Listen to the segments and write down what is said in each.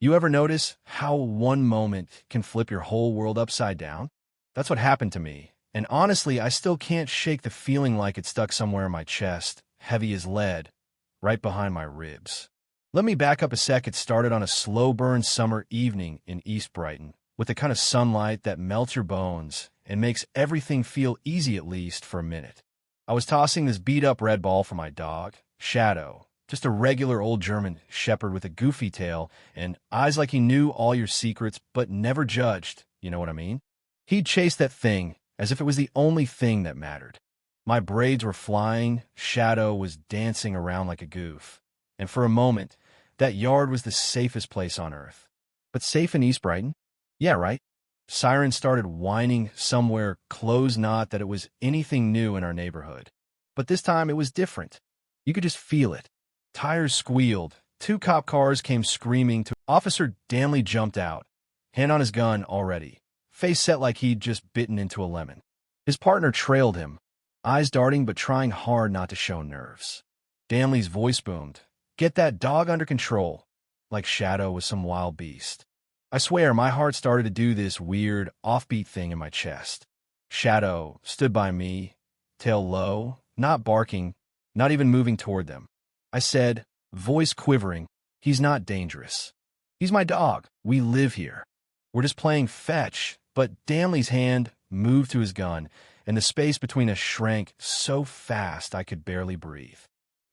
You ever notice how one moment can flip your whole world upside down? That's what happened to me, and honestly, I still can't shake the feeling like it's stuck somewhere in my chest, heavy as lead, right behind my ribs. Let me back up a sec. It started on a slow-burn summer evening in East Brighton, with the kind of sunlight that melts your bones and makes everything feel easy at least for a minute. I was tossing this beat-up red ball for my dog, Shadow, just a regular old German shepherd with a goofy tail and eyes like he knew all your secrets but never judged, you know what I mean? He'd chase that thing as if it was the only thing that mattered. My braids were flying, Shadow was dancing around like a goof, and for a moment, that yard was the safest place on earth. But safe in East Brighton? Yeah, right. Sirens started whining somewhere close not that it was anything new in our neighborhood. But this time it was different. You could just feel it. Tires squealed. 2 cop cars came screaming to Officer Danley jumped out, hand on his gun already, face set like he'd just bitten into a lemon. His partner trailed him, eyes darting but trying hard not to show nerves. Danley's voice boomed, "Get that dog under control," like Shadow was some wild beast. I swear, my heart started to do this weird, offbeat thing in my chest. Shadow stood by me, tail low, not barking, not even moving toward them. I said, voice quivering, "He's not dangerous. He's my dog. We live here. We're just playing fetch." But Danley's hand moved to his gun, and the space between us shrank so fast I could barely breathe.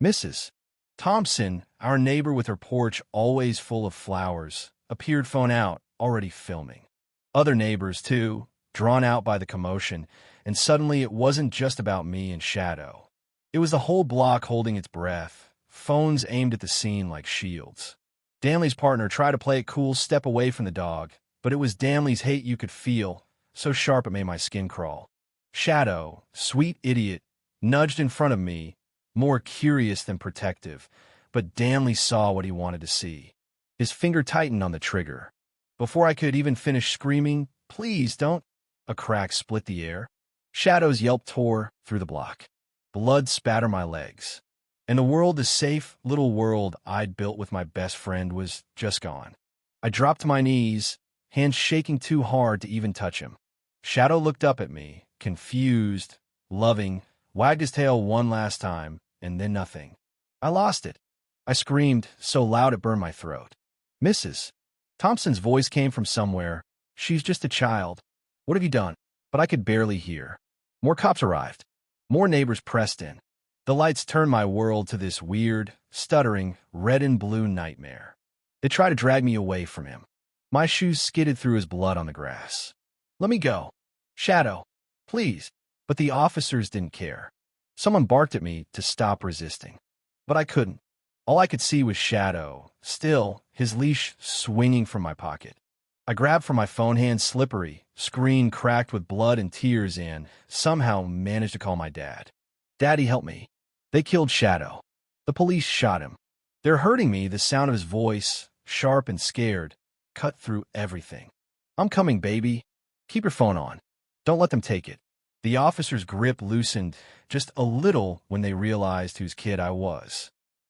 Mrs. Thompson, our neighbor with her porch always full of flowers, appeared phone out, already filming. Other neighbors, too, drawn out by the commotion, and suddenly it wasn't just about me and Shadow. It was the whole block holding its breath, phones aimed at the scene like shields. Danley's partner tried to play it cool, step away from the dog, but it was Danley's hate you could feel, so sharp it made my skin crawl. Shadow, sweet idiot, nudged in front of me, more curious than protective, but Danley saw what he wanted to see. His finger tightened on the trigger. Before I could even finish screaming, "Please don't," a crack split the air. Shadow's yelp tore through the block. Blood spattered my legs. And the world, the safe little world I'd built with my best friend, was just gone. I dropped to my knees, hands shaking too hard to even touch him. Shadow looked up at me, confused, loving, wagged his tail one last time, and then nothing. I lost it. I screamed so loud it burned my throat. "Mrs. Thompson's voice came from somewhere. "She's just a child. What have you done?" But I could barely hear. More cops arrived. More neighbors pressed in. The lights turned my world to this weird, stuttering, red and blue nightmare. They tried to drag me away from him. My shoes skidded through his blood on the grass. "Let me go. Shadow, please." But the officers didn't care. Someone barked at me to stop resisting. But I couldn't. All I could see was Shadow, still, his leash swinging from my pocket. I grabbed for my phone, hand slippery, screen cracked with blood and tears, and somehow managed to call my dad. "Daddy, help me. They killed Shadow. The police shot him. They're hurting me." The sound of his voice, sharp and scared, cut through everything. "I'm coming, baby. Keep your phone on. Don't let them take it." The officer's grip loosened just a little when they realized whose kid I was.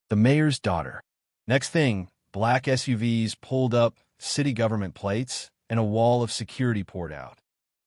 The mayor's daughter. Next thing, black SUVs pulled up, city government plates, and a wall of security poured out.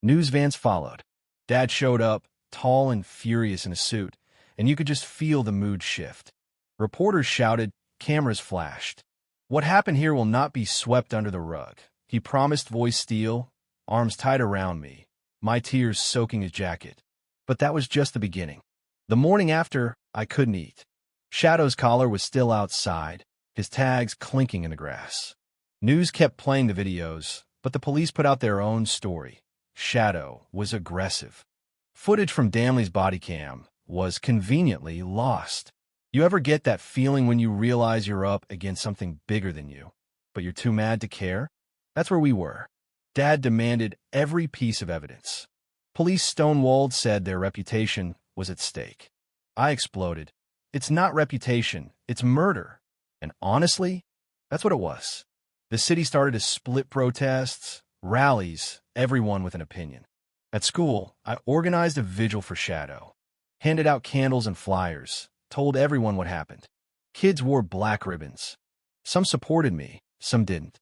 News vans followed. Dad showed up, tall and furious in a suit, and you could just feel the mood shift. Reporters shouted, cameras flashed. "What happened here will not be swept under the rug," he promised, voice steel, arms tight around me, my tears soaking his jacket. But that was just the beginning. The morning after, I couldn't eat. Shadow's collar was still outside, his tags clinking in the grass. News kept playing the videos, but the police put out their own story. Shadow was aggressive. Footage from Danley's body cam was conveniently lost. You ever get that feeling when you realize you're up against something bigger than you, but you're too mad to care? That's where we were. Dad demanded every piece of evidence. Police stonewalled, said their reputation was at stake. I exploded. It's not reputation, it's murder. And honestly, that's what it was. The city started to split, protests, rallies, everyone with an opinion. At school, I organized a vigil for Shadow, handed out candles and flyers, told everyone what happened. Kids wore black ribbons. Some supported me, some didn't.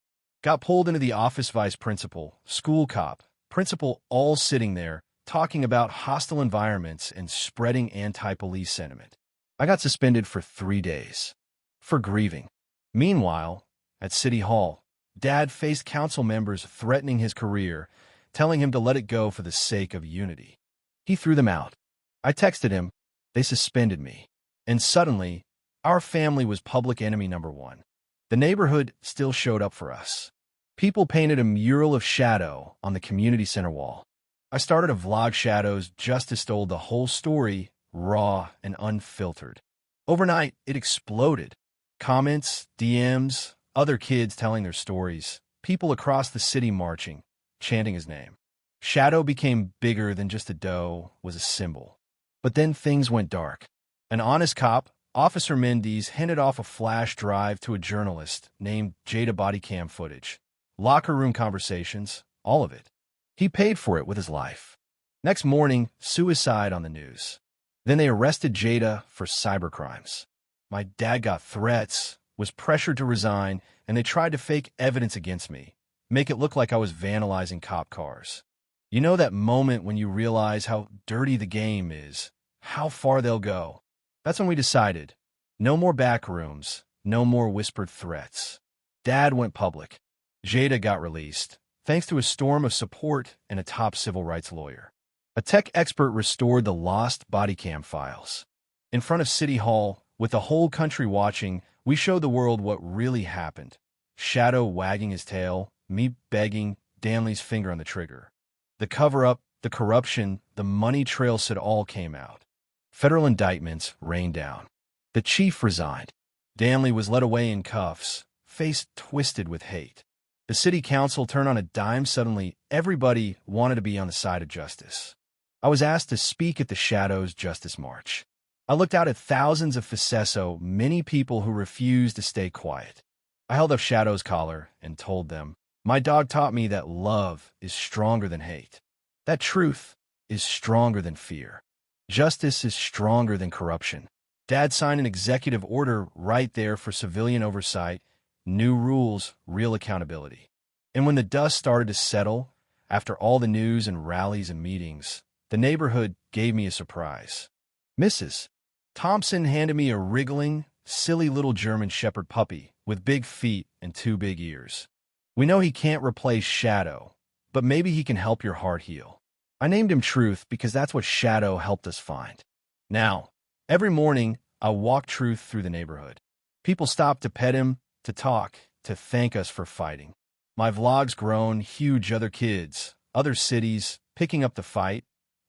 Got pulled into the office, vice principal, school cop, principal, all sitting there talking about hostile environments and spreading anti-police sentiment. I got suspended for 3 days for grieving. Meanwhile, at City Hall, Dad faced council members threatening his career, telling him to let it go for the sake of unity. He threw them out. I texted him. They suspended me. And suddenly, our family was public enemy number one. The neighborhood still showed up for us. People painted a mural of Shadow on the community center wall. I started a vlog, Shadows Justice told the whole story, raw and unfiltered. Overnight, it exploded. Comments, DMs, other kids telling their stories, people across the city marching, chanting his name. Shadow became bigger than just a doe, was a symbol. But then things went dark. An honest cop, Officer Mendes, handed off a flash drive to a journalist named Jada. Body cam footage, locker room conversations, all of it. He paid for it with his life. Next morning, suicide on the news. Then they arrested Jada for cybercrimes. My dad got threats, was pressured to resign, and they tried to fake evidence against me, make it look like I was vandalizing cop cars. You know that moment when you realize how dirty the game is, how far they'll go? That's when we decided, no more back rooms, no more whispered threats. Dad went public. Jada got released, thanks to a storm of support and a top civil rights lawyer. A tech expert restored the lost body cam files. In front of City Hall, with the whole country watching, we showed the world what really happened. Shadow wagging his tail, me begging, Danley's finger on the trigger. The cover-up, the corruption, the money trail said all came out. Federal indictments rained down. The chief resigned. Danley was led away in cuffs, face twisted with hate. The city council turned on a dime. Suddenly, everybody wanted to be on the side of justice. I was asked to speak at the Shadows Justice March. I looked out at thousands of facesso, many people who refused to stay quiet. I held up Shadow's collar and told them, my dog taught me that love is stronger than hate. That truth is stronger than fear. Justice is stronger than corruption. Dad signed an executive order right there for civilian oversight, new rules, real accountability. And when the dust started to settle, after all the news and rallies and meetings, the neighborhood gave me a surprise. Mrs. Thompson handed me a wriggling, silly little German Shepherd puppy with big feet and 2 big ears. We know he can't replace Shadow, but maybe he can help your heart heal. I named him Truth because that's what Shadow helped us find. Now, every morning, I walk Truth through the neighborhood. People stop to pet him, to talk, to thank us for fighting. My vlog's grown huge. Other kids, other cities, picking up the fight,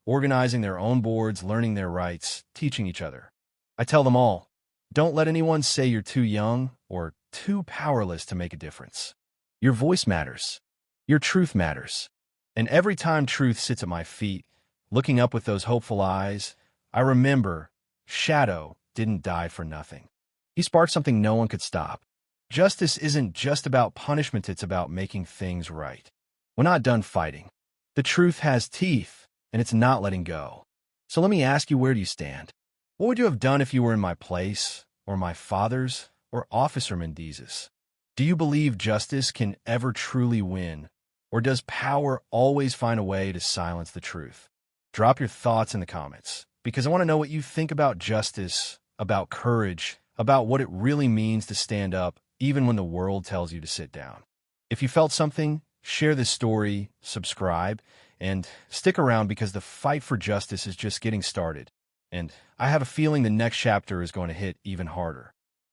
organizing their own boards, learning their rights, teaching each other. I tell them all, don't let anyone say you're too young or too powerless to make a difference. Your voice matters. Your truth matters. And every time Truth sits at my feet, looking up with those hopeful eyes, I remember Shadow didn't die for nothing. He sparked something no one could stop. Justice isn't just about punishment, it's about making things right. We're not done fighting. The truth has teeth, and it's not letting go. So let me ask you, where do you stand? What would you have done if you were in my place, or my father's, or Officer Mendez's? Do you believe justice can ever truly win, or does power always find a way to silence the truth? Drop your thoughts in the comments, because I want to know what you think about justice, about courage, about what it really means to stand up, even when the world tells you to sit down. If you felt something, share this story, subscribe, and stick around because the fight for justice is just getting started. And I have a feeling the next chapter is going to hit even harder.